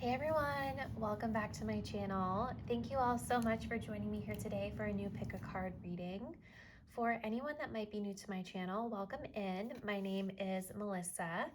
Hey everyone, welcome back to my channel. Thank you all so much for joining me here today for a new pick a card reading. For anyone that might be new to my channel, welcome in. My name is Melissa,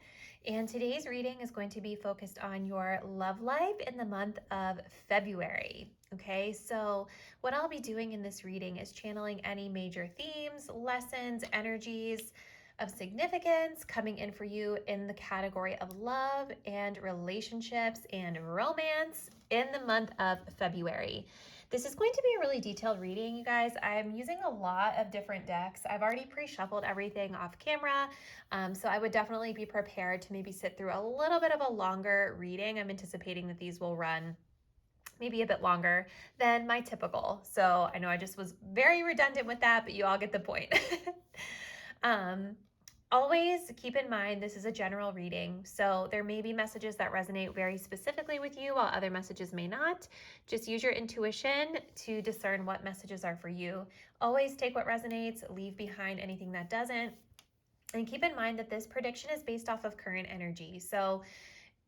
and today's reading is going to be focused on your love life in the month of February. Okay, so what I'll be doing in this reading is channeling any major themes, lessons, energies of significance coming in for you in the category of love and relationships and romance in the month of February. This is going to be a really detailed reading, you guys. I'm using a lot of different decks. I've already pre-shuffled everything off camera, so I would definitely be prepared to maybe sit through a little bit of a longer reading. I'm anticipating that these will run maybe a bit longer than my typical. So I know I just was very redundant with that, but you all get the point. Always keep in mind this is a general reading, so there may be messages that resonate very specifically with you while other messages may not. Just use your intuition to discern what messages are for you. Always take what resonates, leave behind anything that doesn't, and keep in mind that this prediction is based off of current energy. So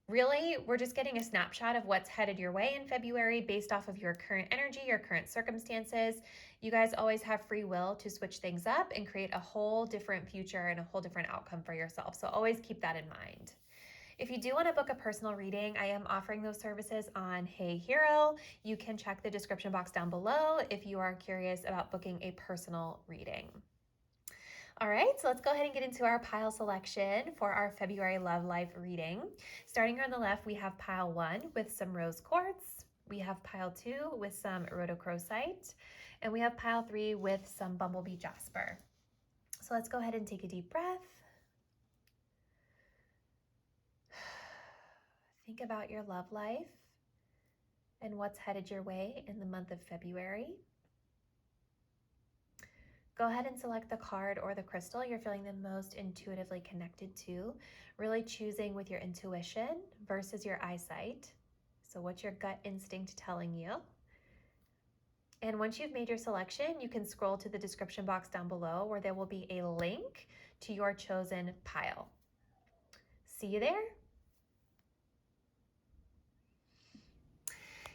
really, we're just getting a snapshot of what's headed your way in February based off of your current energy, your current circumstances. You guys always have free will to switch things up and create a whole different future and a whole different outcome for yourself. So always keep that in mind. If you do want to book a personal reading, I am offering those services on Hey Hero. You can check the description box down below if you are curious about booking a personal reading. All right, so let's go ahead and get into our pile selection for our February Love Life reading. Starting here on the left, we have pile 1 with some rose quartz. We have pile 2 with some rhodochrosite. And we have pile 3 with some bumblebee jasper. So let's go ahead and take a deep breath. Think about your love life and what's headed your way in the month of February. Go ahead and select the card or the crystal you're feeling the most intuitively connected to, really choosing with your intuition versus your eyesight. So what's your gut instinct telling you? And once you've made your selection, you can scroll to the description box down below where there will be a link to your chosen pile. See you there.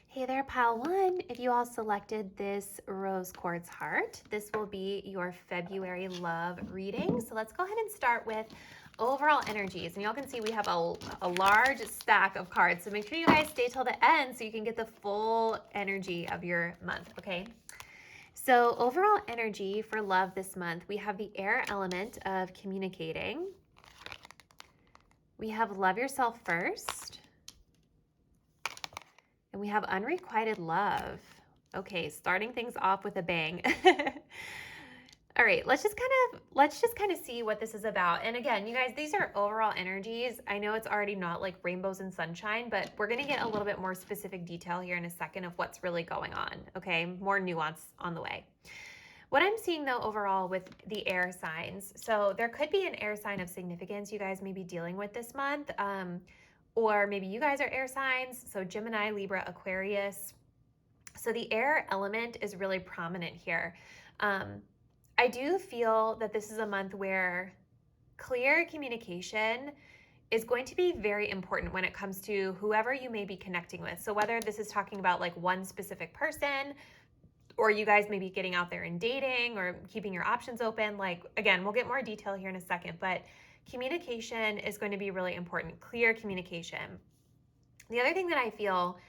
Hey there, pile 1. If you all selected this rose quartz heart, this will be your February love reading. So let's go ahead and start with overall energies. And y'all can see we have a large stack of cards. So make sure you guys stay till the end so you can get the full energy of your month, okay? So overall energy for love this month, we have the air element of communicating. We have love yourself first. And we have unrequited love. Okay, starting things off with a bang. All right, let's just kind of see what this is about. And again, you guys, these are overall energies. I know it's already not like rainbows and sunshine, but we're going to get a little bit more specific detail here in a second of what's really going on. Okay, more nuance on the way. What I'm seeing though overall with the air signs, so there could be an air sign of significance you guys may be dealing with this month. Or maybe you guys are air signs, so Gemini, Libra, Aquarius. So the air element is really prominent here. I do feel that this is a month where clear communication is going to be very important when it comes to whoever you may be connecting with. So whether this is talking about like one specific person, or you guys may be getting out there and dating or keeping your options open. Like, again, we'll get more detail here in a second, but communication is going to be really important, clear communication. The other thing that I feel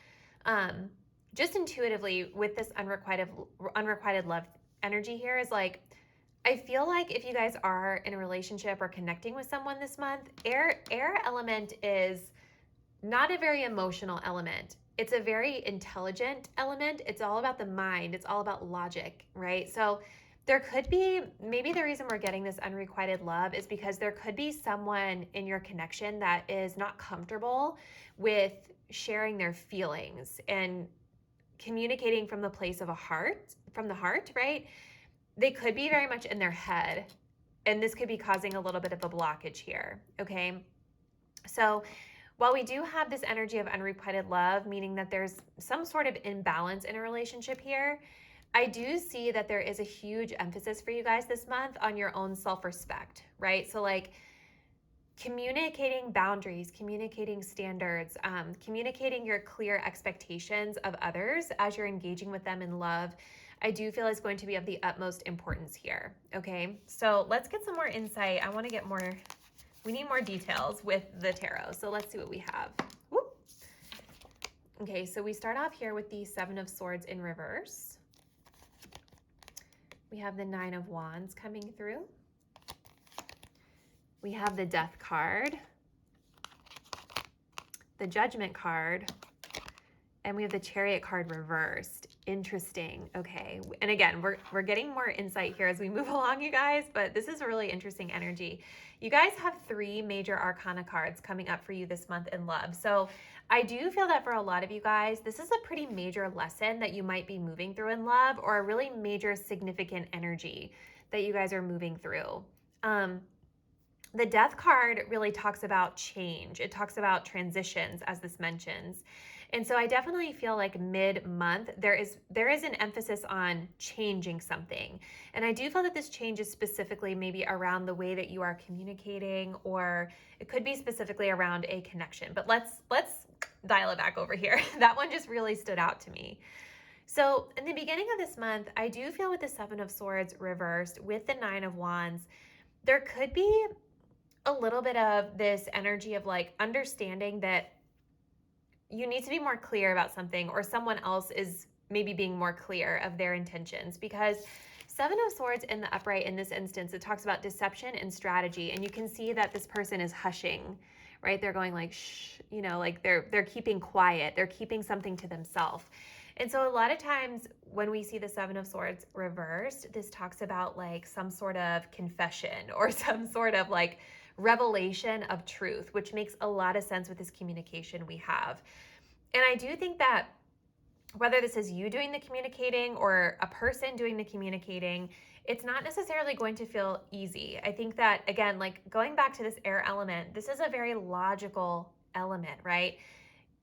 just intuitively with this unrequited love energy here is like, I feel like if you guys are in a relationship or connecting with someone this month, air element is not a very emotional element. It's a very intelligent element. It's all about the mind. It's all about logic, right? So there could be, maybe the reason we're getting this unrequited love is because there could be someone in your connection that is not comfortable with sharing their feelings and communicating from the place of from the heart, right? They could be very much in their head, and this could be causing a little bit of a blockage here, okay? So while we do have this energy of unrequited love, meaning that there's some sort of imbalance in a relationship here, I do see that there is a huge emphasis for you guys this month on your own self-respect, right? So like communicating boundaries, communicating standards, communicating your clear expectations of others as you're engaging with them in love, I do feel is going to be of the utmost importance here. Okay, so let's get some more insight. I want to get more, we need more details with the tarot. So let's see what we have. Whoop. Okay, so we start off here with the Seven of Swords in reverse. We have the Nine of Wands coming through. We have the Death card, the Judgment card, and we have the Chariot card reversed. Interesting. Okay. And again, we're getting more insight here as we move along, you guys, but this is a really interesting energy. You guys have 3 major arcana cards coming up for you this month in love. So I do feel that for a lot of you guys, this is a pretty major lesson that you might be moving through in love, or a really major significant energy that you guys are moving through. The Death card really talks about change. It talks about transitions, as this mentions. And so I definitely feel like mid-month, there is an emphasis on changing something. And I do feel that this change is specifically maybe around the way that you are communicating, or it could be specifically around a connection. But let's dial it back over here. That one just really stood out to me. So in the beginning of this month, I do feel with the Seven of Swords reversed, with the Nine of Wands, there could be a little bit of this energy of like understanding that you need to be more clear about something, or someone else is maybe being more clear of their intentions, because Seven of Swords in the upright in this instance, it talks about deception and strategy. And you can see that this person is hushing, right? They're going like, shh, you know, like they're keeping quiet. They're keeping something to themselves. And so a lot of times when we see the Seven of Swords reversed, this talks about like some sort of confession, or some sort of like revelation of truth, which makes a lot of sense with this communication we have. And I do think that whether this is you doing the communicating or a person doing the communicating, it's not necessarily going to feel easy. I think that, again, like going back to this air element, this is a very logical element, right?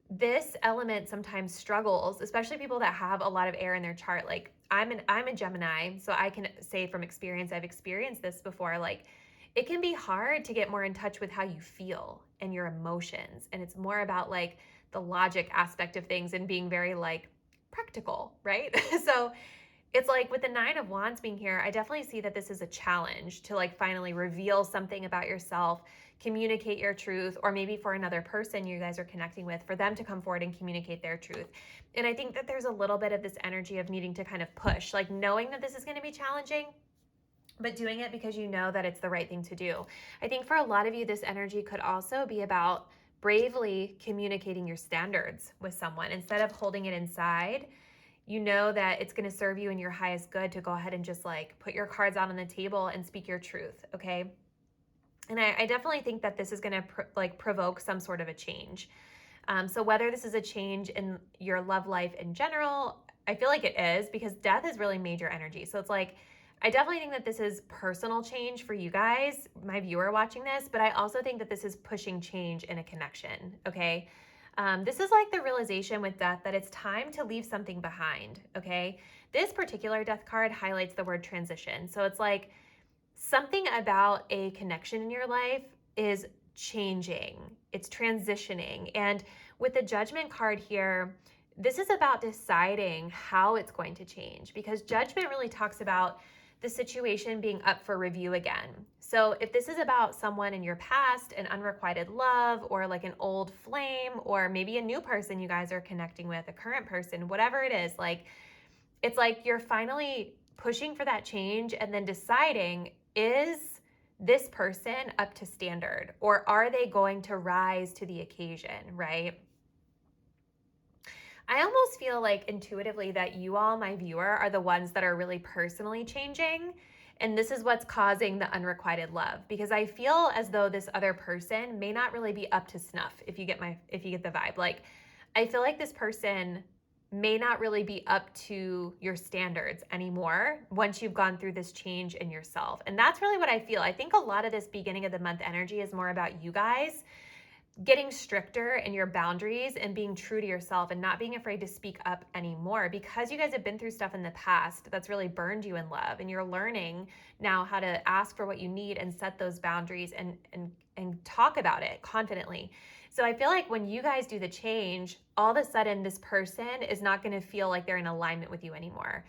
This element sometimes struggles, especially people that have a lot of air in their chart. Like I'm a Gemini, so I can say from experience, I've experienced this before, like it can be hard to get more in touch with how you feel and your emotions. And it's more about like the logic aspect of things and being very like practical, right? So it's like with the Nine of Wands being here, I definitely see that this is a challenge to like finally reveal something about yourself, communicate your truth, or maybe for another person you guys are connecting with, for them to come forward and communicate their truth. And I think that there's a little bit of this energy of needing to kind of push, like knowing that this is going to be challenging, but doing it because you know that it's the right thing to do. I think for a lot of you, this energy could also be about bravely communicating your standards with someone instead of holding it inside. You know that it's going to serve you in your highest good to go ahead and just like put your cards out on the table and speak your truth, okay? And I definitely think that this is going to provoke some sort of a change. So whether this is a change in your love life in general, I feel like it is, because death is really major energy. So it's like, I definitely think that this is personal change for you guys, my viewer watching this, but I also think that this is pushing change in a connection, okay? This is like the realization with death that it's time to leave something behind, okay? This particular death card highlights the word transition. So it's like something about a connection in your life is changing, it's transitioning. And with the Judgment card here, this is about deciding how it's going to change, because Judgment really talks about the situation being up for review again. So if this is about someone in your past, an unrequited love, or like an old flame, or maybe a new person you guys are connecting with, a current person, whatever it is, like it's like you're finally pushing for that change and then deciding, is this person up to standard, or are they going to rise to the occasion, right? I almost feel like intuitively that you all, my viewer, are the ones that are really personally changing. And this is what's causing the unrequited love, because I feel as though this other person may not really be up to snuff. If you get the vibe, like I feel like this person may not really be up to your standards anymore once you've gone through this change in yourself. And that's really what I feel. I think a lot of this beginning of the month energy is more about you guys getting stricter in your boundaries and being true to yourself and not being afraid to speak up anymore, because you guys have been through stuff in the past that's really burned you in love, and you're learning now how to ask for what you need and set those boundaries and talk about it confidently. So I feel like when you guys do the change, all of a sudden this person is not going to feel like they're in alignment with you anymore.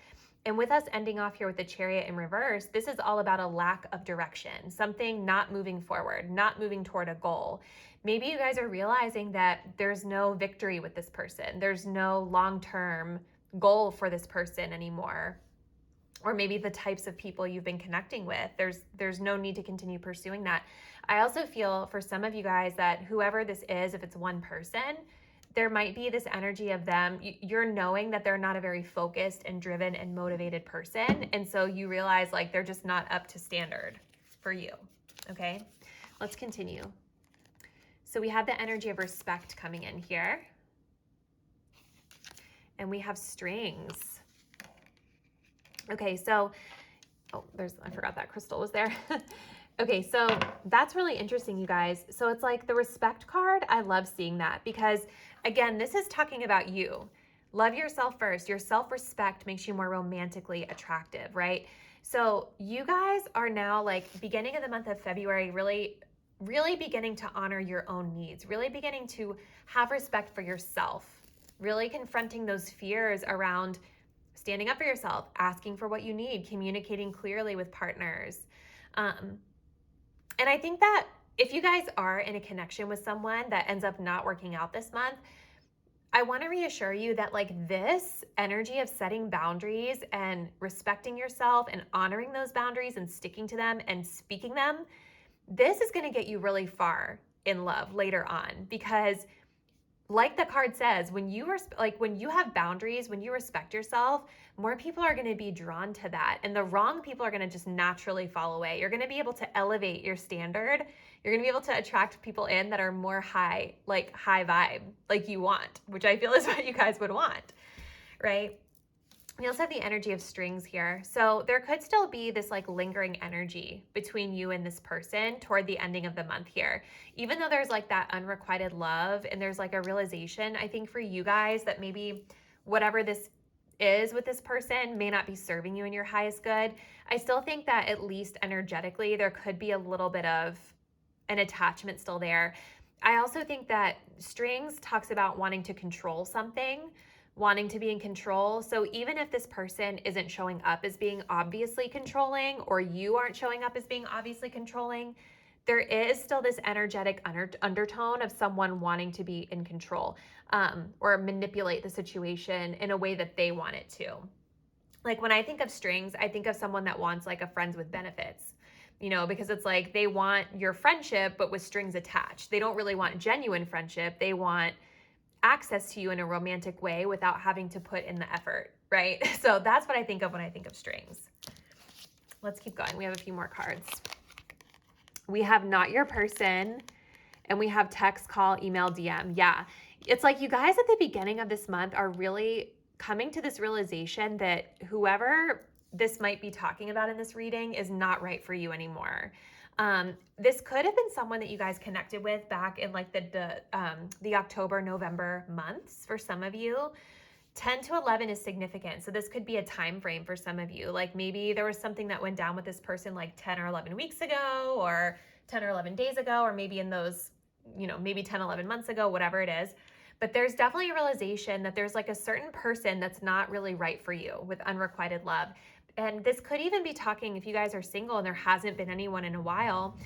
And with us ending off here with the Chariot in reverse, this is all about a lack of direction, something not moving forward, not moving toward a goal. Maybe you guys are realizing that there's no victory with this person. There's no long-term goal for this person anymore. Or maybe the types of people you've been connecting with, there's no need to continue pursuing that. I also feel for some of you guys that whoever this is, if it's one person, there might be this energy of them, you're knowing that they're not a very focused and driven and motivated person. And so you realize like they're just not up to standard for you. Okay, let's continue. So we have the energy of respect coming in here. And we have strings. Okay, so, I forgot that crystal was there. Okay, so that's really interesting, you guys. So it's like the respect card, I love seeing that because, again, this is talking about you. Love yourself first. Your self-respect makes you more romantically attractive, right? So you guys are now like beginning of the month of February, really beginning to honor your own needs, really beginning to have respect for yourself, really confronting those fears around standing up for yourself, asking for what you need, communicating clearly with partners. And I think that if you guys are in a connection with someone that ends up not working out this month, I want to reassure you that like this energy of setting boundaries and respecting yourself and honoring those boundaries and sticking to them and speaking them, this is going to get you really far in love later on, because like the card says, when you have boundaries, when you respect yourself, more people are going to be drawn to that, and the wrong people are going to just naturally fall away. You're going to be able to elevate your standard. You're going to be able to attract people in that are more high vibe, like you want, which I feel is what you guys would want, right? We also have the energy of strings here. So there could still be this like lingering energy between you and this person toward the ending of the month here. Even though there's like that unrequited love and there's like a realization, I think for you guys, that maybe whatever this is with this person may not be serving you in your highest good. I still think that at least energetically, there could be a little bit of an attachment still there. I also think that strings talks about wanting to control something, wanting to be in control. So even if this person isn't showing up as being obviously controlling, or you aren't showing up as being obviously controlling, there is still this energetic undertone of someone wanting to be in control, or manipulate the situation in a way that they want it to. Like when I think of strings, I think of someone that wants like a friends with benefits, because it's like they want your friendship, but with strings attached. They don't really want genuine friendship. They want access to you in a romantic way without having to put in the effort, right? So that's what I think of when I think of strings. Let's keep going. We have a few more cards. We have not your person, and we have text, call, email, DM. Yeah, it's like you guys at the beginning of this month are really coming to this realization that whoever this might be talking about in this reading is not right for you anymore. This could have been someone that you guys connected with back in like the October, November months for some of you. 10 to 11 is significant. So this could be a time frame for some of you. Like maybe there was something that went down with this person like 10 or 11 weeks ago, or 10 or 11 days ago, or maybe in those, maybe 10, 11 months ago, whatever it is. But there's definitely a realization that there's like a certain person that's not really right for you with unrequited love. And this could even be talking, if you guys are single and there hasn't been anyone in a while,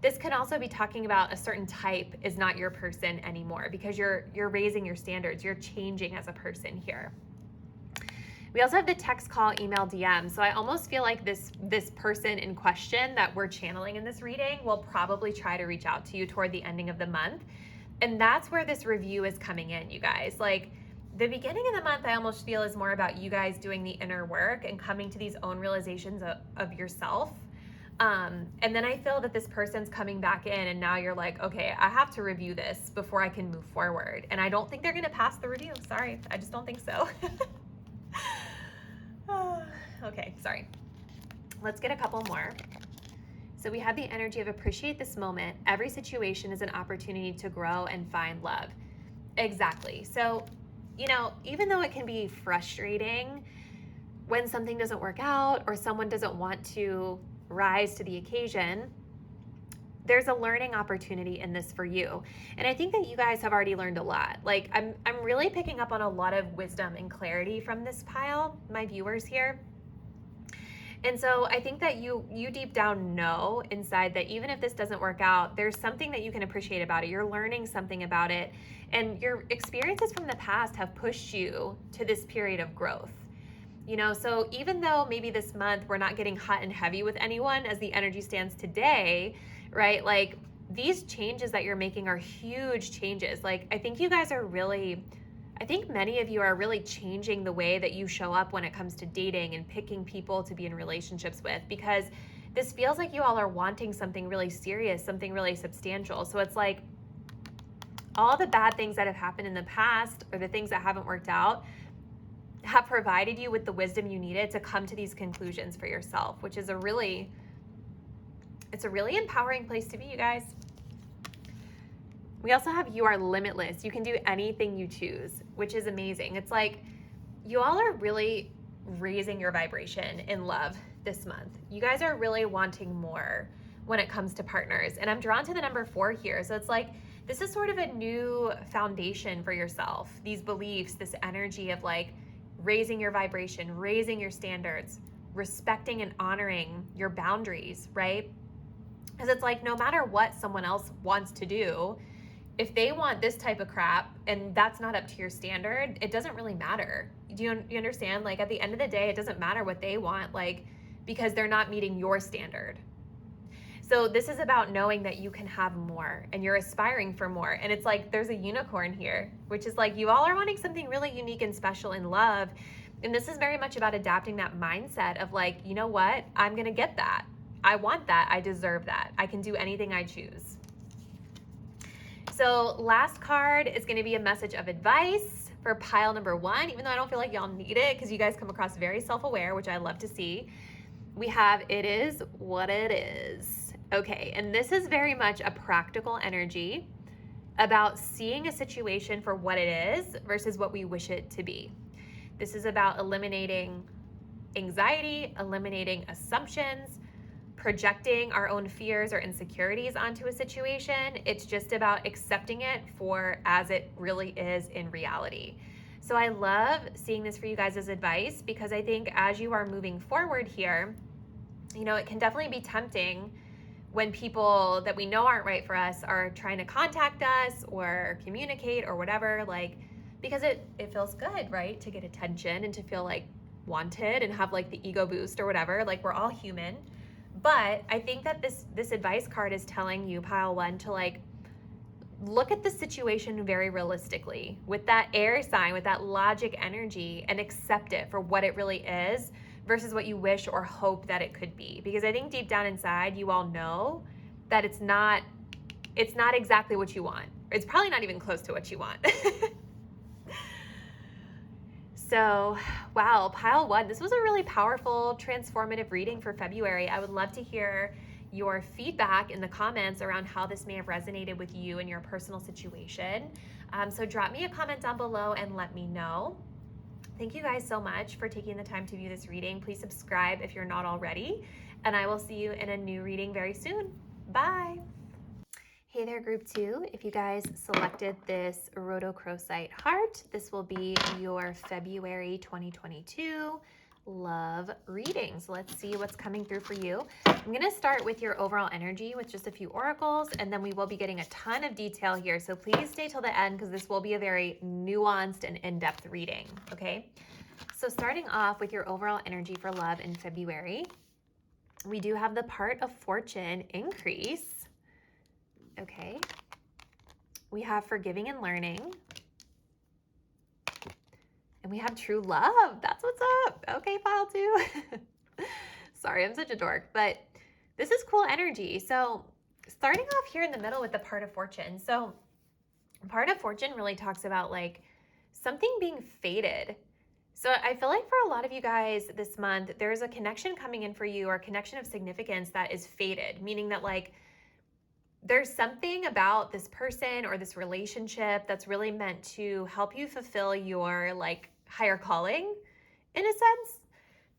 this could also be talking about a certain type is not your person anymore, because you're raising your standards. You're changing as a person here. We also have the text, call, email, DM. So I almost feel like this person in question that we're channeling in this reading will probably try to reach out to you toward the ending of the month. And that's where this review is coming in, you guys. Like the beginning of the month, I almost feel is more about you guys doing the inner work and coming to these own realizations of yourself. And then I feel that this person's coming back in, and now you're like, okay, I have to review this before I can move forward. And I don't think they're going to pass the review. Sorry. I just don't think so. Okay. Sorry. Let's get a couple more. So we have the energy of appreciate this moment. Every situation is an opportunity to grow and find love. Exactly. So, even though it can be frustrating when something doesn't work out or someone doesn't want to rise to the occasion, there's a learning opportunity in this for you. And I think that you guys have already learned a lot. Like I'm really picking up on a lot of wisdom and clarity from this pile, my viewers here. And so I think that you deep down know inside that even if this doesn't work out, there's something that you can appreciate about it. You're learning something about it. And your experiences from the past have pushed you to this period of growth. So even though maybe this month we're not getting hot and heavy with anyone as the energy stands today, right? Like these changes that you're making are huge changes. Like I think many of you are really changing the way that you show up when it comes to dating and picking people to be in relationships with, because this feels like you all are wanting something really serious, something really substantial. So it's like all the bad things that have happened in the past or the things that haven't worked out have provided you with the wisdom you needed to come to these conclusions for yourself, which is a really empowering place to be, you guys. We also have you are limitless. You can do anything you choose, which is amazing. It's like you all are really raising your vibration in love this month. You guys are really wanting more when it comes to partners. And I'm drawn to the number 4 here. So it's like this is sort of a new foundation for yourself. These beliefs, this energy of like raising your vibration, raising your standards, respecting and honoring your boundaries, right? Because it's like no matter what someone else wants to do, if they want this type of crap and that's not up to your standard, it doesn't really matter. Do you understand? Like at the end of the day, it doesn't matter what they want, like because they're not meeting your standard. So this is about knowing that you can have more and you're aspiring for more. And it's like there's a unicorn here, which is like you all are wanting something really unique and special in love. And this is very much about adapting that mindset of like, you know what? I'm going to get that. I want that. I deserve that. I can do anything I choose. So last card is going to be a message of advice for pile number 1, even though I don't feel like y'all need it because you guys come across very self-aware, which I love to see. We have it is what it is. Okay, and this is very much a practical energy about seeing a situation for what it is versus what we wish it to be. This is about eliminating anxiety, eliminating assumptions, projecting our own fears or insecurities onto a situation. It's just about accepting it for as it really is in reality. So I love seeing this for you guys as advice because I think as you are moving forward here, it can definitely be tempting when people that we know aren't right for us are trying to contact us or communicate or whatever, like, because it feels good, right? To get attention and to feel like wanted and have like the ego boost or whatever. Like we're all human. But I think that this advice card is telling you, pile 1, to like look at the situation very realistically with that air sign, with that logic energy, and accept it for what it really is versus what you wish or hope that it could be. Because I think deep down inside, you all know that it's not exactly what you want. It's probably not even close to what you want. So, wow, pile 1, this was a really powerful, transformative reading for February. I would love to hear your feedback in the comments around how this may have resonated with you in your personal situation. So drop me a comment down below and let me know. Thank you guys so much for taking the time to view this reading. Please subscribe if you're not already, and I will see you in a new reading very soon. Bye. Hey there, group 2. If you guys selected this rhodochrosite heart, this will be your February 2022 love reading. So let's see what's coming through for you. I'm going to start with your overall energy with just a few oracles, and then we will be getting a ton of detail here. So please stay till the end because this will be a very nuanced and in-depth reading, okay? So starting off with your overall energy for love in February, we do have the part of fortune increase. Okay. We have forgiving and learning. And we have true love. That's what's up. Okay, pile 2. Sorry, I'm such a dork, but this is cool energy. So starting off here in the middle with the part of fortune. So part of fortune really talks about like something being fated, So I feel like for a lot of you guys this month, there's a connection coming in for you, or a connection of significance that is fated, meaning that like there's something about this person or this relationship that's really meant to help you fulfill your like higher calling in a sense.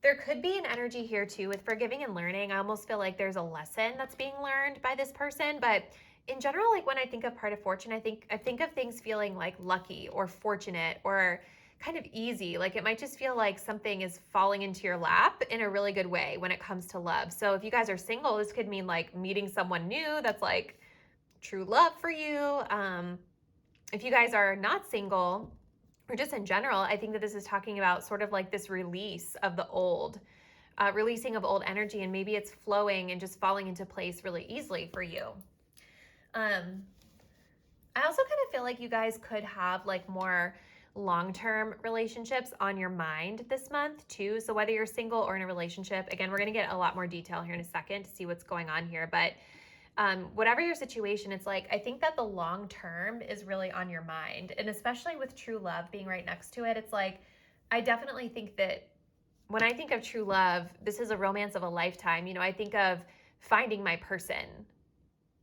There could be an energy here too with forgiving and learning. I almost feel like there's a lesson that's being learned by this person, but in general, like when I think of part of fortune, I think of things feeling like lucky or fortunate or kind of easy. Like it might just feel like something is falling into your lap in a really good way when it comes to love. So if you guys are single, this could mean like meeting someone new that's like true love for you. If you guys are not single, or just in general, I think that this is talking about sort of like this release of the old, releasing of old energy, and maybe it's flowing and just falling into place really easily for you. I also kind of feel like you guys could have like more long-term relationships on your mind this month too. So whether you're single or in a relationship, again, we're going to get a lot more detail here in a second to see what's going on here, but whatever your situation, it's like, I think that the long term is really on your mind. And especially with true love being right next to it, it's like, I definitely think that when I think of true love, this is a romance of a lifetime. You know, I think of finding my person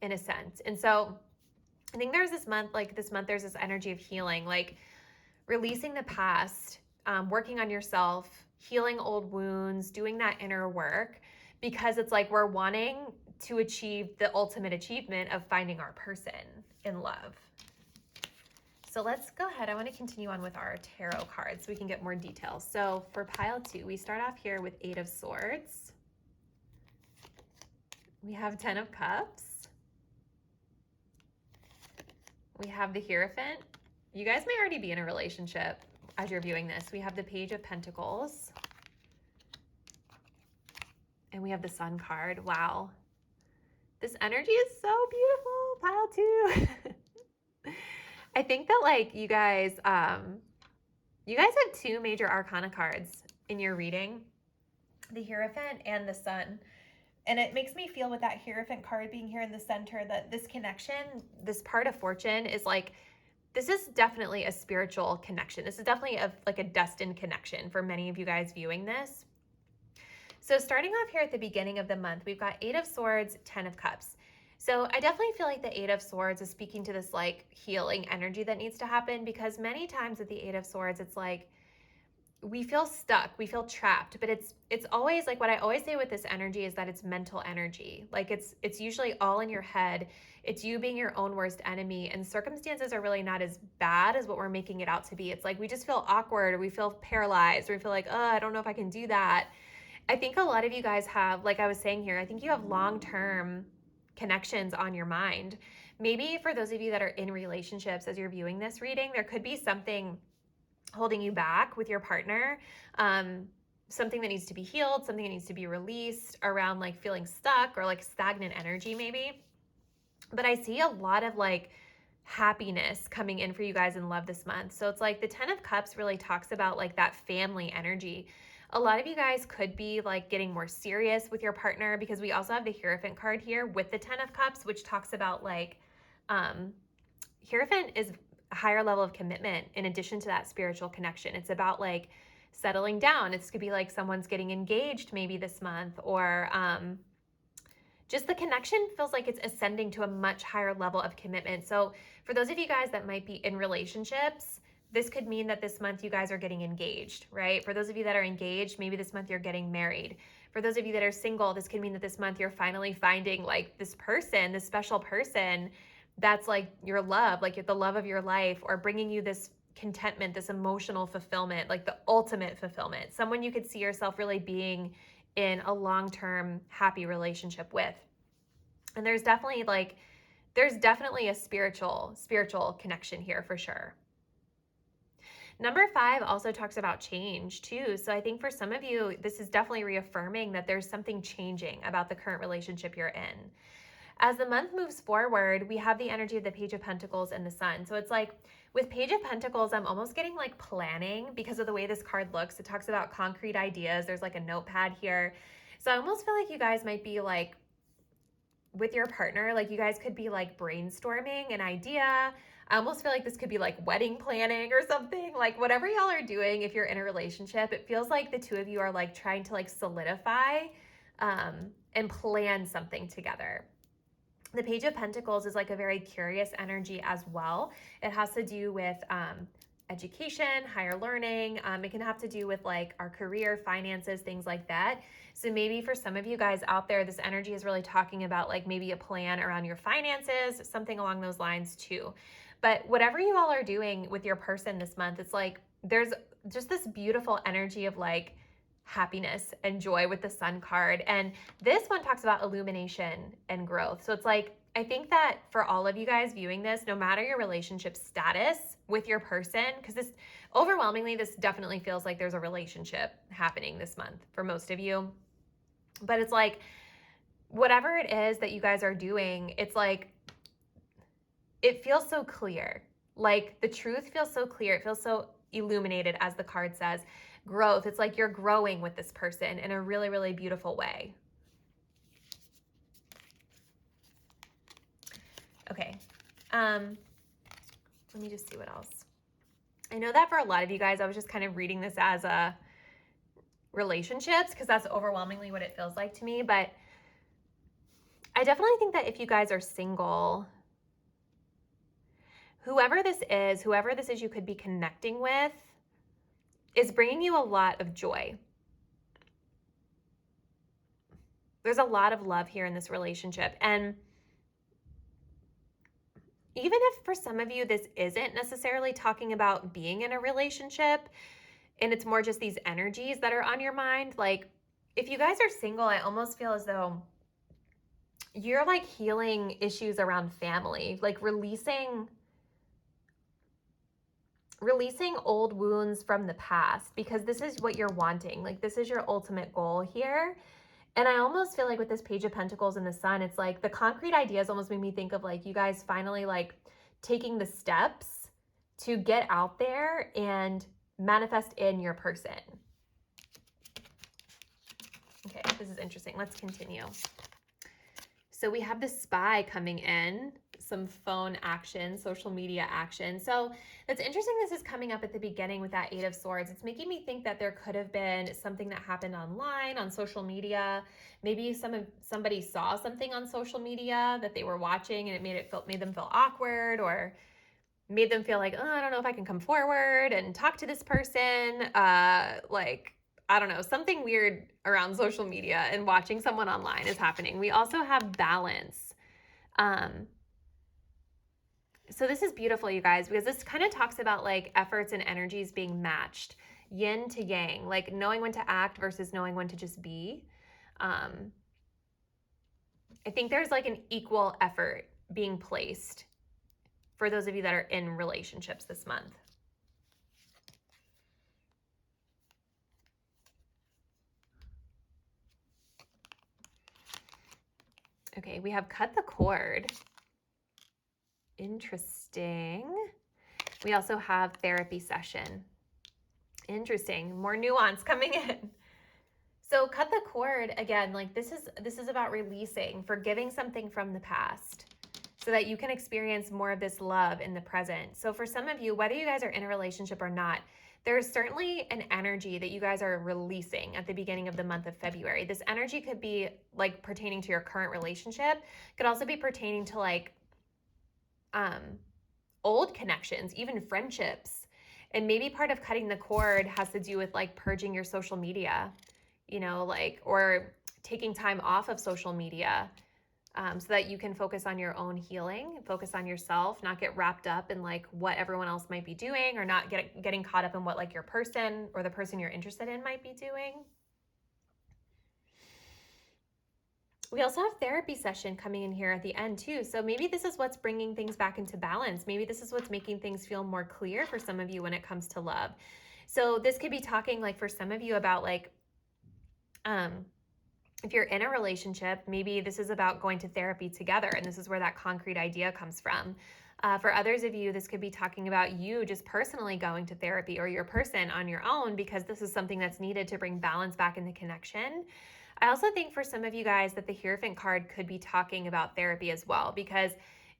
in a sense. And so I think there's this month, there's this energy of healing, like releasing the past, working on yourself, healing old wounds, doing that inner work, because it's like we're wanting to achieve the ultimate achievement of finding our person in love. So let's go ahead. I want to continue on with our tarot cards so we can get more details. So for pile 2, we start off here with 8 of Swords. We have 10 of Cups. We have the Hierophant. You guys may already be in a relationship as you're viewing this. We have the Page of Pentacles. And we have the Sun card. Wow. This energy is so beautiful, pile 2. I think that like you guys have 2 major arcana cards in your reading, the Hierophant and the Sun. And it makes me feel with that Hierophant card being here in the center that this connection, this part of fortune is like, this is definitely a spiritual connection. This is definitely like a destined connection for many of you guys viewing this. So starting off here at the beginning of the month, we've got 8 of Swords, 10 of Cups. So I definitely feel like the 8 of Swords is speaking to this like healing energy that needs to happen, because many times with the 8 of Swords, it's like we feel stuck, we feel trapped, but it's always like what I always say with this energy is that it's mental energy. Like it's usually all in your head. It's you being your own worst enemy, and circumstances are really not as bad as what we're making it out to be. It's like we just feel awkward, or we feel paralyzed, or we feel like, oh, I don't know if I can do that. I think a lot of you guys have, like I was saying here, I think you have long-term connections on your mind. Maybe for those of you that are in relationships as you're viewing this reading, there could be something holding you back with your partner, something that needs to be healed, something that needs to be released around like feeling stuck or like stagnant energy maybe. But I see a lot of like happiness coming in for you guys in love this month. So it's like the 10 of Cups really talks about like that family energy. A lot of you guys could be like getting more serious with your partner, because we also have the Hierophant card here with the 10 of Cups, which talks about like, Hierophant is a higher level of commitment in addition to that spiritual connection. It's about like settling down. This could be like someone's getting engaged maybe this month, or just the connection feels like it's ascending to a much higher level of commitment. So for those of you guys that might be in relationships, this could mean that this month you guys are getting engaged, right? For those of you that are engaged, maybe this month you're getting married. For those of you that are single, this could mean that this month you're finally finding like this person, this special person that's like your love, like the love of your life, or bringing you this contentment, this emotional fulfillment, like the ultimate fulfillment, someone you could see yourself really being in a long-term happy relationship with. And there's definitely a spiritual connection here for sure. Number 5 also talks about change too. So I think for some of you, this is definitely reaffirming that there's something changing about the current relationship you're in. As the month moves forward, we have the energy of the Page of Pentacles and the Sun. So it's like with Page of Pentacles, I'm almost getting like planning because of the way this card looks. It talks about concrete ideas. There's like a notepad here. So I almost feel like you guys might be like with your partner, like you guys could be like brainstorming an idea, I almost feel like this could be like wedding planning or something. Like whatever y'all are doing, if you're in a relationship, it feels like the two of you are like trying to like solidify and plan something together. The Page of Pentacles is like a very curious energy as well. It has to do with education, higher learning. It can have to do with like our career, finances, things like that. So maybe for some of you guys out there, this energy is really talking about like maybe a plan around your finances, something along those lines too. But whatever you all are doing with your person this month, it's like there's just this beautiful energy of like happiness and joy with the Sun card. And this one talks about illumination and growth. So it's like, I think that for all of you guys viewing this, no matter your relationship status with your person, because this overwhelmingly, this definitely feels like there's a relationship happening this month for most of you. But it's like, whatever it is that you guys are doing, it's like, it feels so clear. Like the truth feels so clear. It feels so illuminated, as the card says. Growth. It's like you're growing with this person in a really, really beautiful way. Okay. Let me just see what else. I know that for a lot of you guys, I was just kind of reading this as a relationships because that's overwhelmingly what it feels like to me. But I definitely think that if you guys are single, whoever this is you could be connecting with is bringing you a lot of joy. There's a lot of love here in this relationship. And even if for some of you, this isn't necessarily talking about being in a relationship and it's more just these energies that are on your mind, like if you guys are single, I almost feel as though you're like healing issues around family, like releasing old wounds from the past, because this is what you're wanting. Like this is your ultimate goal here. And I almost feel like with this Page of Pentacles and the Sun, it's like the concrete ideas almost made me think of like you guys finally like taking the steps to get out there and manifest in your person. Okay, this is interesting. Let's continue. So we have the Spy coming in, some phone action, social media action. So it's interesting this is coming up at the beginning with that Eight of Swords. It's making me think that there could have been something that happened online, on social media. Maybe somebody saw something on social media that they were watching and it made them feel awkward, or made them feel like, oh, I don't know if I can come forward and talk to this person. Like, I don't know, something weird around social media and watching someone online is happening. We also have balance. So this is beautiful, you guys, because this kind of talks about like efforts and energies being matched, yin to yang, like knowing when to act versus knowing when to just be. I think there's like an equal effort being placed for those of you that are in relationships this month. Okay, we have cut the cord. Interesting. We also have therapy session. Interesting. More nuance coming in. So cut the cord, again, like this is about releasing, forgiving something from the past so that you can experience more of this love in the present. So for some of you, whether you guys are in a relationship or not, there's certainly an energy that you guys are releasing at the beginning of the month of February. This energy could be like pertaining to your current relationship, could also be pertaining to like old connections, even friendships. And maybe part of cutting the cord has to do with like purging your social media, you know, like, or taking time off of social media so that you can focus on your own healing, focus on yourself, not get wrapped up in like what everyone else might be doing, or not getting caught up in what like your person or the person you're interested in might be doing. We also have therapy session coming in here at the end too. So maybe this is what's bringing things back into balance. Maybe this is what's making things feel more clear for some of you when it comes to love. So this could be talking like for some of you about like, if you're in a relationship, maybe this is about going to therapy together, and this is where that concrete idea comes from. For others of you, this could be talking about you just personally going to therapy, or your person on your own, because this is something that's needed to bring balance back in the connection. I also think for some of you guys that the Hierophant card could be talking about therapy as well, because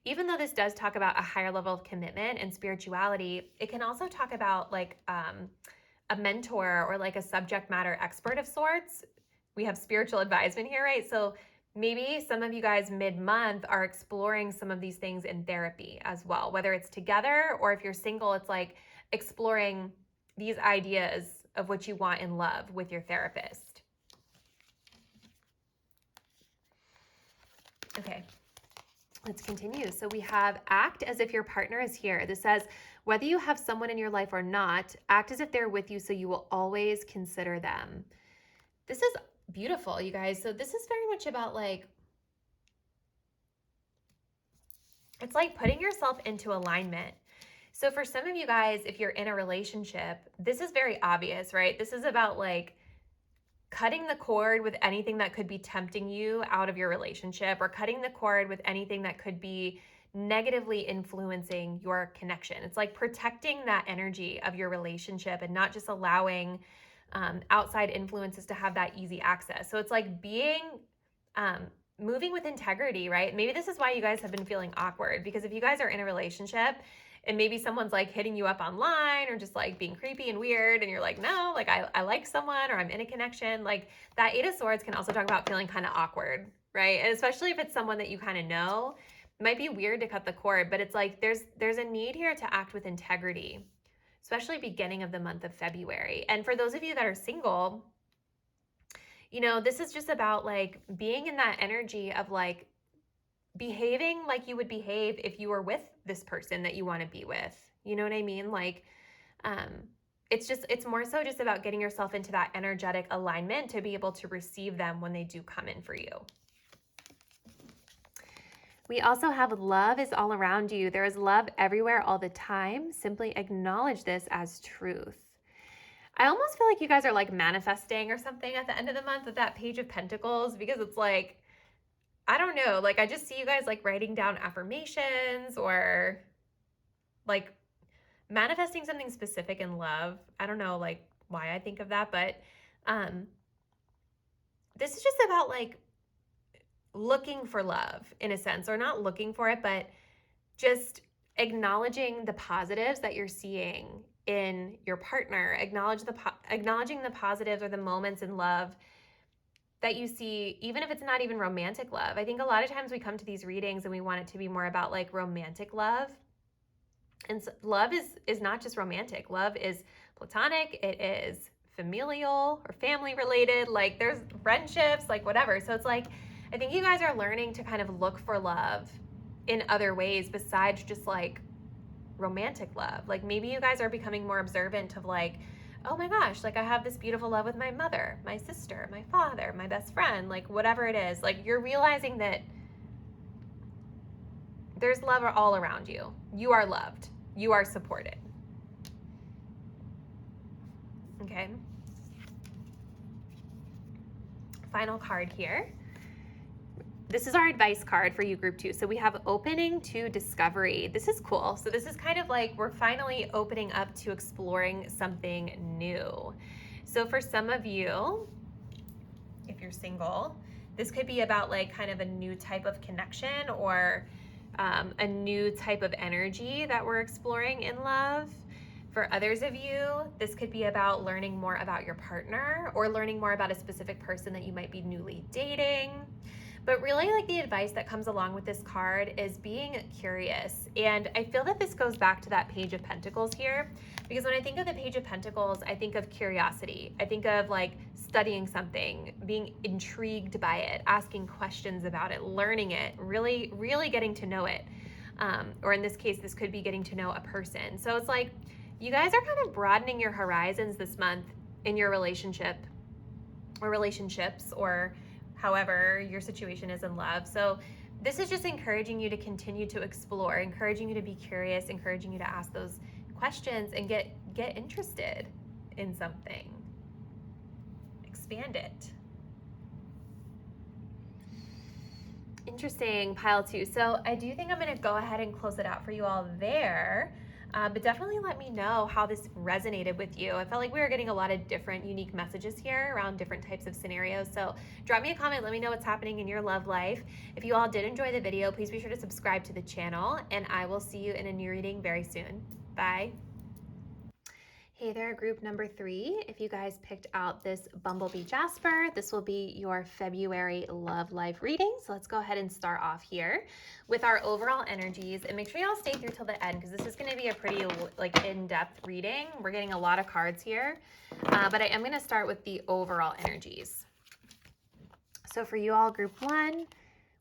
even though this does talk about a higher level of commitment and spirituality, it can also talk about like a mentor or like a subject matter expert of sorts. We have spiritual advisement here, right? So maybe some of you guys mid-month are exploring some of these things in therapy as well, whether it's together or if you're single, it's like exploring these ideas of what you want in love with your therapist. Okay, let's continue. So we have act as if your partner is here. This says, whether you have someone in your life or not, act as if they're with you so you will always consider them. This is beautiful, you guys. So this is very much about like, it's like putting yourself into alignment. So for some of you guys, if you're in a relationship, this is very obvious, right? This is about like cutting the cord with anything that could be tempting you out of your relationship, or cutting the cord with anything that could be negatively influencing your connection. It's like protecting that energy of your relationship and not just allowing outside influences to have that easy access. So it's like being moving with integrity, right? Maybe this is why you guys have been feeling awkward, because if you guys are in a relationship and maybe someone's like hitting you up online or just like being creepy and weird, and you're like, no, like I like someone, or I'm in a connection, like that Eight of Swords can also talk about feeling kind of awkward, right? And especially if it's someone that you kind of know, it might be weird to cut the cord, but it's like there's a need here to act with integrity, especially beginning of the month of February. And for those of you that are single, you know, this is just about like being in that energy of like behaving like you would behave if you were with this person that you want to be with. You know what I mean? Like, it's more so just about getting yourself into that energetic alignment to be able to receive them when they do come in for you. We also have love is all around you. There is love everywhere all the time. Simply acknowledge this as truth. I almost feel like you guys are like manifesting or something at the end of the month with that Page of Pentacles, because it's like, I don't know, like I just see you guys like writing down affirmations or like manifesting something specific in love. I don't know like why I think of that, but this is just about like looking for love in a sense, or not looking for it, but just acknowledging the positives that you're seeing in your partner, acknowledging the positives or the moments in love that you see, even if it's not even romantic love. I think a lot of times we come to these readings and we want it to be more about like romantic love. And so love is not just romantic. Love is platonic. It is familial or family related. Like there's friendships, like whatever. So it's like, I think you guys are learning to kind of look for love in other ways besides just like romantic love. Like maybe you guys are becoming more observant of like, oh my gosh, like I have this beautiful love with my mother, my sister, my father, my best friend, like whatever it is. Like you're realizing that there's love all around you. You are loved. You are supported. Okay. Final card here. This is our advice card for you, group 2. So we have opening to discovery. This is cool. So this is kind of like we're finally opening up to exploring something new. So for some of you, if you're single, this could be about like kind of a new type of connection, or a new type of energy that we're exploring in love. For others of you, this could be about learning more about your partner, or learning more about a specific person that you might be newly dating. But really, like the advice that comes along with this card is being curious. And I feel that this goes back to that Page of Pentacles here, because when I think of the Page of Pentacles, I think of curiosity. I think of like studying something, being intrigued by it, asking questions about it, learning it, really, really getting to know it. Or in this case, this could be getting to know a person. So it's like you guys are kind of broadening your horizons this month in your relationship or relationships, or however your situation is in love. So this is just encouraging you to continue to explore, encouraging you to be curious, encouraging you to ask those questions and get interested in something. Expand it. Interesting, pile 2. So I do think I'm going to go ahead and close it out for you all there. But definitely let me know how this resonated with you. I felt like we were getting a lot of different unique messages here around different types of scenarios. So drop me a comment, let me know what's happening in your love life. If you all did enjoy the video, please be sure to subscribe to the channel, and I will see you in a new reading very soon. Bye. Hey there, group number 3. If you guys picked out this Bumblebee Jasper, this will be your February love life reading. So let's go ahead and start off here with our overall energies, and make sure y'all stay through till the end because this is going to be a pretty like in-depth reading. We're getting a lot of cards here, but I am going to start with the overall energies. So for you all, group 1,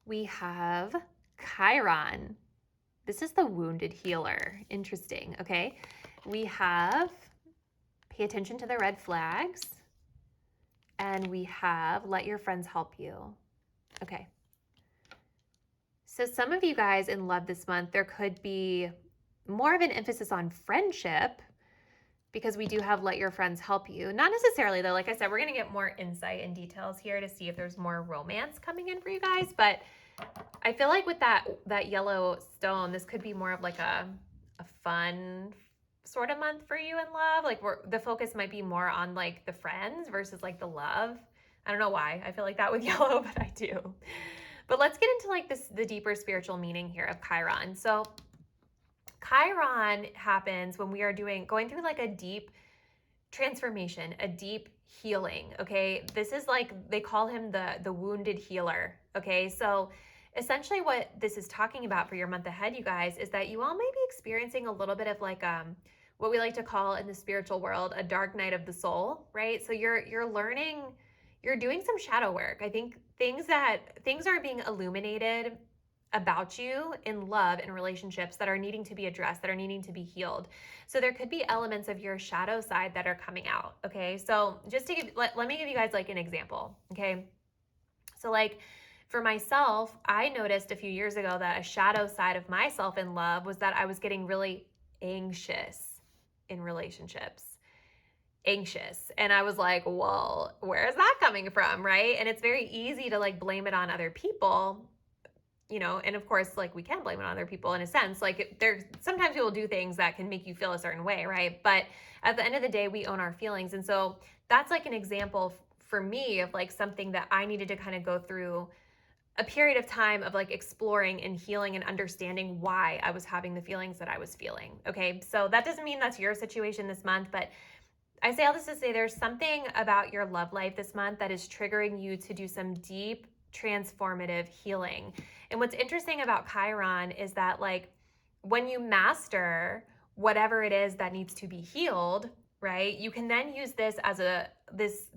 we have Chiron. This is the wounded healer. Interesting. Okay. We have pay attention to the red flags, and we have let your friends help you. Okay. So some of you guys in love this month, there could be more of an emphasis on friendship because we do have let your friends help you. Not necessarily though, like I said, we're going to get more insight and details here to see if there's more romance coming in for you guys. But I feel like with that yellow stone, this could be more of like a fun sort of month for you in love. Like the focus might be more on like the friends versus like the love. I don't know why I feel like that with yellow, but I do. But let's get into like the deeper spiritual meaning here of Chiron. So Chiron happens when we are going through like a deep transformation, a deep healing. Okay. This is like, they call him the wounded healer. Okay. So essentially what this is talking about for your month ahead, you guys, is that you all may be experiencing a little bit of like what we like to call in the spiritual world a dark night of the soul, right? So you're learning, you're doing some shadow work. I think things are being illuminated about you in love and relationships that are needing to be addressed, that are needing to be healed. So there could be elements of your shadow side that are coming out. Okay. So just to let me give you guys like an example. Okay. So like, for myself, I noticed a few years ago that a shadow side of myself in love was that I was getting really anxious in relationships. Anxious. And I was like, well, where is that coming from? Right. And it's very easy to like blame it on other people, you know, and of course, like we can blame it on other people in a sense. Like sometimes people do things that can make you feel a certain way. Right. But at the end of the day, we own our feelings. And so that's like an example for me of like something that I needed to kind of go through a period of time of like exploring and healing and understanding why I was having the feelings that I was feeling. Okay. So that doesn't mean that's your situation this month, but I say all this to say there's something about your love life this month that is triggering you to do some deep transformative healing. And what's interesting about Chiron is that like when you master whatever it is that needs to be healed, right? You can then use this as this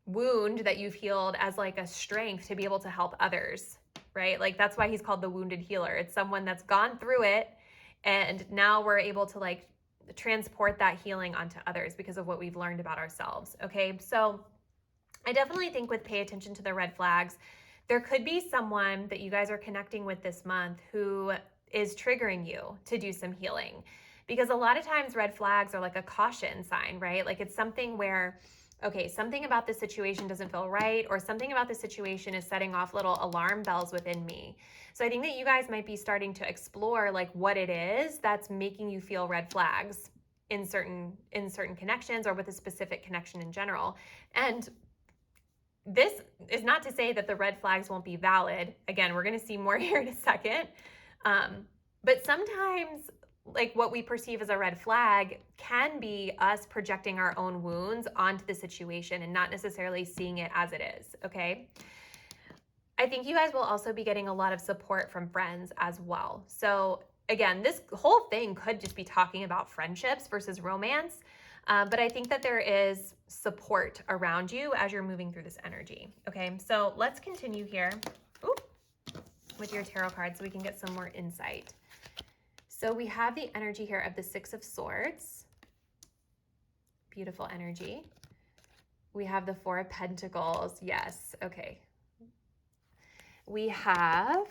wound that you've healed as like a strength to be able to help others, right? Like that's why he's called the wounded healer. It's someone that's gone through it, and now we're able to like transport that healing onto others because of what we've learned about ourselves. Okay. So I definitely think with pay attention to the red flags, there could be someone that you guys are connecting with this month who is triggering you to do some healing, because a lot of times red flags are like a caution sign, right? Like it's something where, okay, something about this situation doesn't feel right, or something about this situation is setting off little alarm bells within me. So I think that you guys might be starting to explore like what it is that's making you feel red flags in certain connections, or with a specific connection in general. And this is not to say that the red flags won't be valid. Again, we're going to see more here in a second. But sometimes like what we perceive as a red flag can be us projecting our own wounds onto the situation and not necessarily seeing it as it is. Okay. I think you guys will also be getting a lot of support from friends as well. So again, this whole thing could just be talking about friendships versus romance. But I think that there is support around you as you're moving through this energy. Okay. So let's continue here with your tarot cards so we can get some more insight. So we have the energy here of the Six of Swords. Beautiful energy. We have the Four of Pentacles. Yes. Okay. We have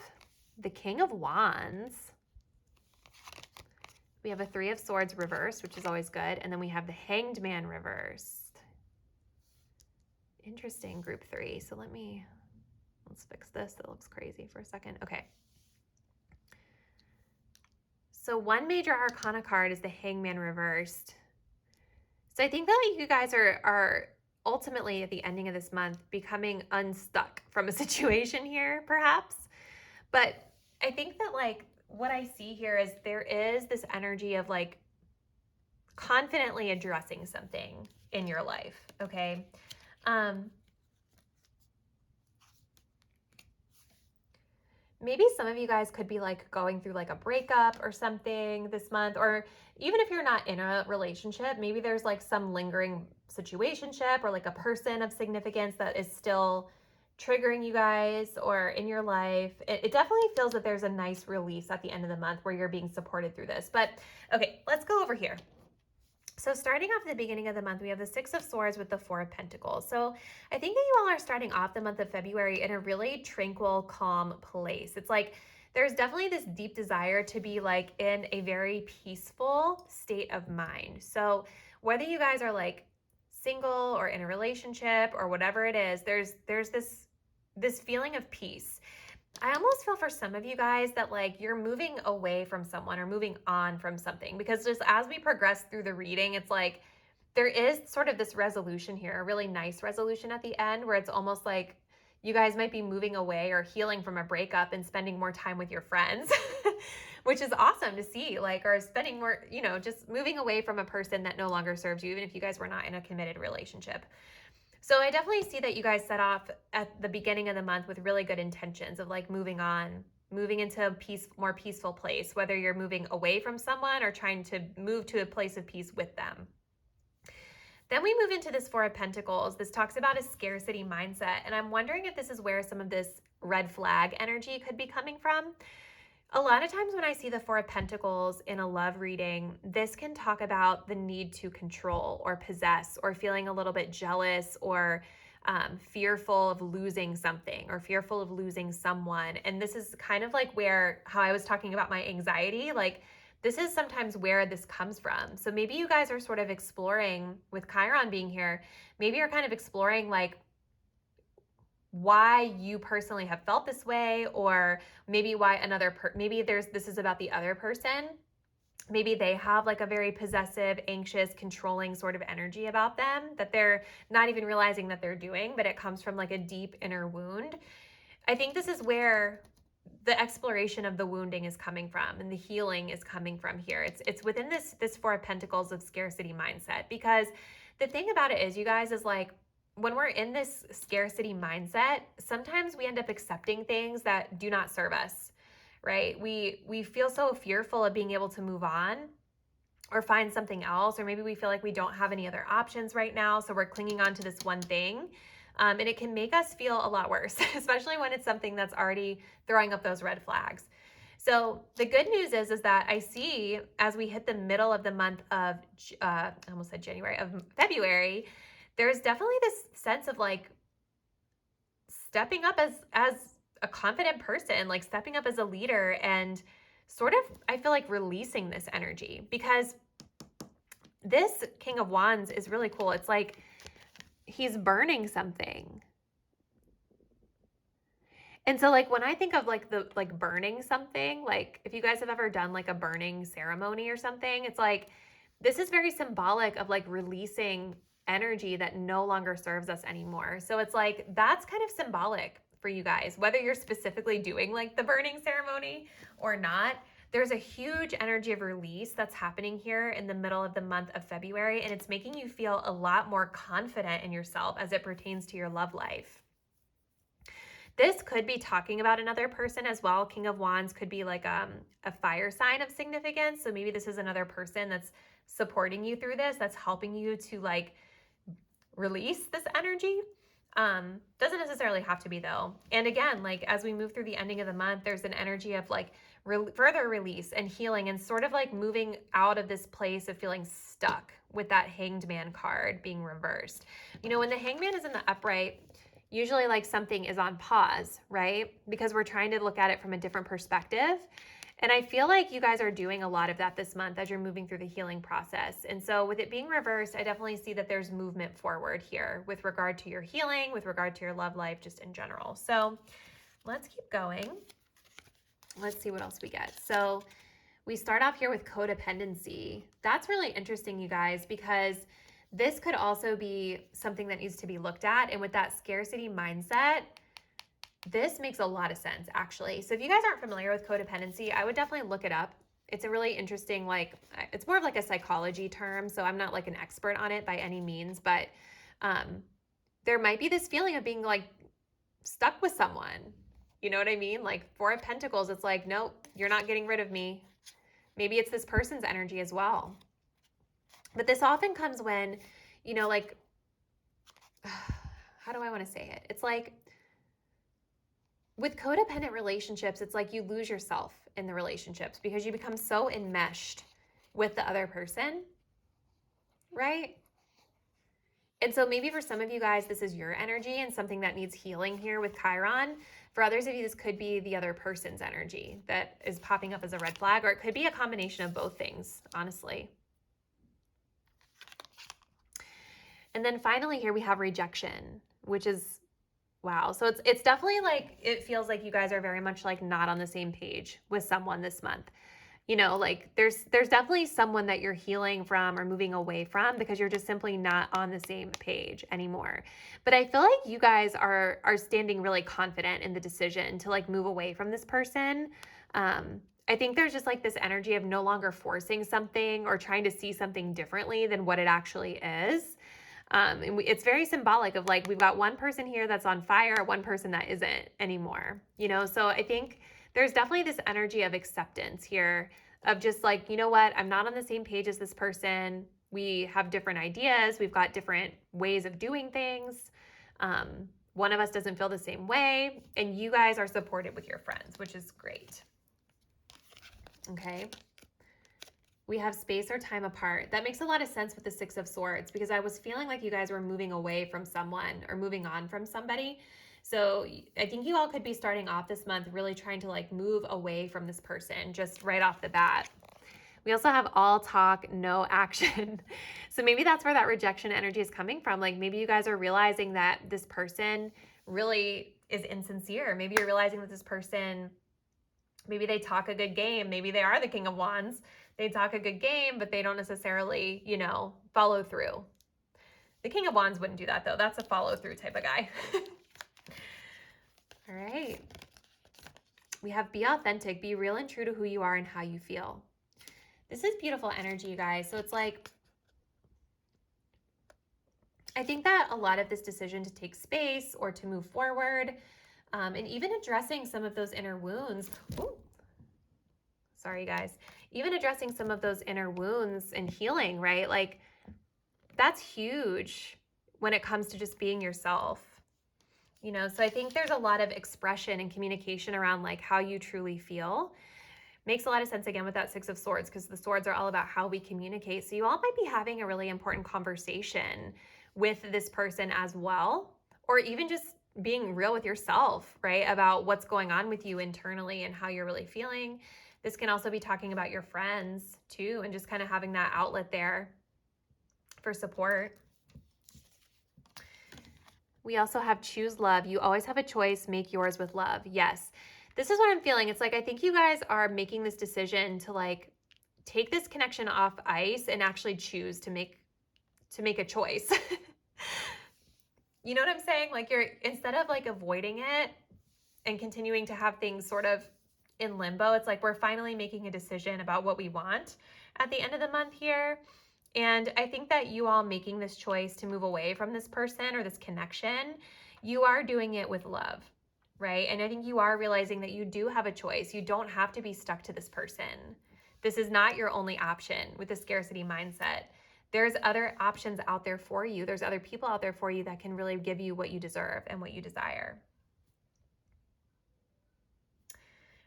the King of Wands. We have a Three of Swords reversed, which is always good. And then we have the Hanged Man reversed. Interesting, group 3. So let's fix this. That looks crazy for a second. Okay. So one major arcana card is the Hangman reversed. So I think that you guys are ultimately at the ending of this month becoming unstuck from a situation here, perhaps. But I think that like what I see here is there is this energy of like confidently addressing something in your life, okay? Maybe some of you guys could be like going through like a breakup or something this month, or even if you're not in a relationship, maybe there's like some lingering situationship or like a person of significance that is still triggering you guys or in your life. It definitely feels that there's a nice release at the end of the month where you're being supported through this. But okay, let's go over here. So starting off at the beginning of the month, we have the Six of Swords with the Four of Pentacles. So I think that you all are starting off the month of February in a really tranquil, calm place. It's like there's definitely this deep desire to be like in a very peaceful state of mind. So whether you guys are like single or in a relationship or whatever it is, there's this feeling of peace. I almost feel for some of you guys that like you're moving away from someone or moving on from something, because just as we progress through the reading, it's like there is sort of this resolution here, a really nice resolution at the end where it's almost like you guys might be moving away or healing from a breakup and spending more time with your friends, which is awesome to see, like, or spending more, you know, just moving away from a person that no longer serves you, even if you guys were not in a committed relationship. So I definitely see that you guys set off at the beginning of the month with really good intentions of like moving on, moving into a more peaceful place, whether you're moving away from someone or trying to move to a place of peace with them. Then we move into this Four of Pentacles. This talks about a scarcity mindset. And I'm wondering if this is where some of this red flag energy could be coming from. A lot of times when I see the Four of Pentacles in a love reading, this can talk about the need to control or possess or feeling a little bit jealous or fearful of losing something or fearful of losing someone. And this is kind of like how I was talking about my anxiety, like this is sometimes where this comes from. So maybe you guys are sort of exploring, with Chiron being here, maybe you're kind of exploring like why you personally have felt this way, or maybe why maybe this is about the other person. Maybe they have like a very possessive, anxious, controlling sort of energy about them that they're not even realizing that they're doing, but it comes from like a deep inner wound. I think this is where the exploration of the wounding is coming from and the healing is coming from here. It's within this Four of Pentacles of scarcity mindset, because the thing about it is, you guys, is like when we're in this scarcity mindset, sometimes we end up accepting things that do not serve us, right? We feel so fearful of being able to move on or find something else, or maybe we feel like we don't have any other options right now, so we're clinging on to this one thing. And it can make us feel a lot worse, especially when it's something that's already throwing up those red flags. So the good news is that I see, as we hit the middle of the month of, I almost said January, of February, there's definitely this sense of like stepping up as a confident person, like stepping up as a leader and sort of, I feel like, releasing this energy, because this King of Wands is really cool. It's like he's burning something. And so like when I think of like the like burning something, like if you guys have ever done like a burning ceremony or something, it's like this is very symbolic of like releasing energy that no longer serves us anymore. So it's like that's kind of symbolic for you guys, whether you're specifically doing like the burning ceremony or not. There's a huge energy of release that's happening here in the middle of the month of February, and it's making you feel a lot more confident in yourself as it pertains to your love life. This could be talking about another person as well. King of Wands could be like a fire sign of significance. So maybe this is another person that's supporting you through this, that's helping you to like release this energy. Doesn't necessarily have to be though. And again, like as we move through the ending of the month, there's an energy of like further release and healing and sort of like moving out of this place of feeling stuck with that Hanged Man card being reversed. You know, when the Hangman is in the upright, usually like something is on pause, right? Because we're trying to look at it from a different perspective. And I feel like you guys are doing a lot of that this month as you're moving through the healing process. And so with it being reversed, I definitely see that there's movement forward here with regard to your healing, with regard to your love life, just in general. So let's keep going. Let's see what else we get. So We start off here with codependency. That's really interesting, you guys, because this could also be something that needs to be looked at. And with that scarcity mindset, this makes a lot of sense, actually. So if you guys aren't familiar with codependency, I would definitely look it up. It's a really interesting, like, it's more of like a psychology term. So I'm not like an expert on it by any means, but there might be this feeling of being like stuck with someone. You know what I mean? Like Four of Pentacles, it's like, nope, you're not getting rid of me. Maybe it's this person's energy as well. But this often comes when, you know, like, how do I want to say it? It's like with codependent relationships, it's like you lose yourself in the relationships because you become so enmeshed with the other person, right? And so maybe for some of you guys, this is your energy and something that needs healing here with Chiron. For others of you, this could be the other person's energy that is popping up as a red flag, or it could be a combination of both things, honestly. And then finally here we have rejection, which is, wow. So it's definitely like, it feels like you guys are very much like not on the same page with someone this month. You know, like there's definitely someone that you're healing from or moving away from because you're just simply not on the same page anymore. But I feel like you guys are standing really confident in the decision to like move away from this person. I think there's just like this energy of no longer forcing something or trying to see something differently than what it actually is. And it's very symbolic of like, we've got one person here that's on fire, one person that isn't anymore, you know? So I think there's definitely this energy of acceptance here of just like, you know what, I'm not on the same page as this person. We have different ideas. We've got different ways of doing things. One of us doesn't feel the same way. And you guys are supported with your friends, which is great. Okay. We have space or time apart. That makes a lot of sense with the Six of Swords because I was feeling like you guys were moving away from someone or moving on from somebody. So I think you all could be starting off this month really trying to like move away from this person just right off the bat. We also have all talk, no action. So maybe that's where that rejection energy is coming from. Like maybe you guys are realizing that this person really is insincere. Maybe you're realizing that this person, maybe they talk a good game. Maybe they are the King of Wands. They talk a good game, but they don't necessarily, you know, follow through. The King of Wands wouldn't do that though. That's a follow through type of guy. All right. We have be authentic, be real and true to who you are and how you feel. This is beautiful energy, you guys. So it's like, I think that a lot of this decision to take space or to move forward, and even addressing some of those inner wounds. Ooh, sorry, guys. Even addressing some of those inner wounds and healing, right? Like that's huge when it comes to just being yourself. You know, so I think there's a lot of expression and communication around like how you truly feel. Makes a lot of sense again with that Six of Swords because the swords are all about how we communicate. So you all might be having a really important conversation with this person as well, or even just being real with yourself, right? About what's going on with you internally and how you're really feeling. This can also be talking about your friends too, and just kind of having that outlet there for support. We also have choose love. You always have a choice. Make yours with love. Yes. This is what I'm feeling. It's like, I think you guys are making this decision to like take this connection off ice and actually choose to make a choice. You know what I'm saying? Like you're, instead of like avoiding it and continuing to have things sort of in limbo, it's like we're finally making a decision about what we want at the end of the month here. And I think that you all making this choice to move away from this person or this connection, you are doing it with love, right? And I think you are realizing that you do have a choice. You don't have to be stuck to this person. This is not your only option with the scarcity mindset. There's other options out there for you. There's other people out there for you that can really give you what you deserve and what you desire.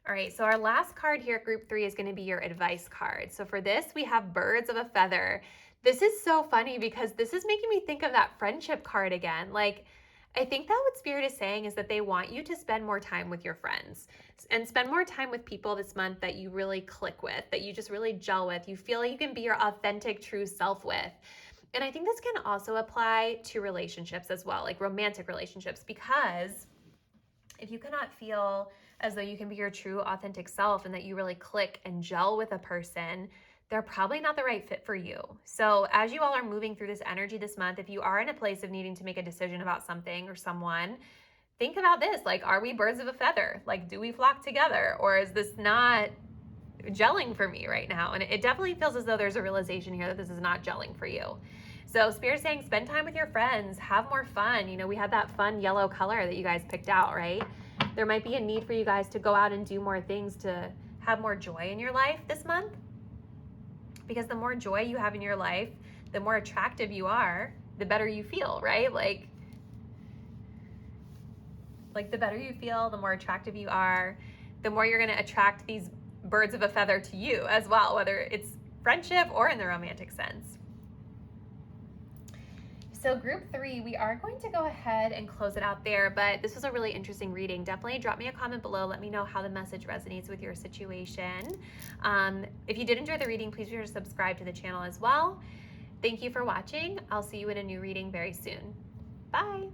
All right, so our last card here, group 3, is going to be your advice card. So for this, we have birds of a feather. This is so funny because this is making me think of that friendship card again. Like, I think that what Spirit is saying is that they want you to spend more time with your friends and spend more time with people this month that you really click with, that you just really gel with, you feel like you can be your authentic, true self with. And I think this can also apply to relationships as well, like romantic relationships, because if you cannot feel as though you can be your true authentic self and that you really click and gel with a person, they're probably not the right fit for you. So as you all are moving through this energy this month, if you are in a place of needing to make a decision about something or someone, think about this. Like, are we birds of a feather? Like, do we flock together? Or is this not gelling for me right now? And it definitely feels as though there's a realization here that this is not gelling for you. So Spirit's saying spend time with your friends, have more fun. You know, we had that fun yellow color that you guys picked out, right? There might be a need for you guys to go out and do more things to have more joy in your life this month. Because the more joy you have in your life, the more attractive you are, the better you feel, right? Like the better you feel, the more attractive you are, the more you're going to attract these birds of a feather to you as well, whether it's friendship or in the romantic sense. So group 3, we are going to go ahead and close it out there, but this was a really interesting reading. Definitely drop me a comment below. Let me know how the message resonates with your situation. If you did enjoy the reading, please be sure to subscribe to the channel as well. Thank you for watching. I'll see you in a new reading very soon. Bye.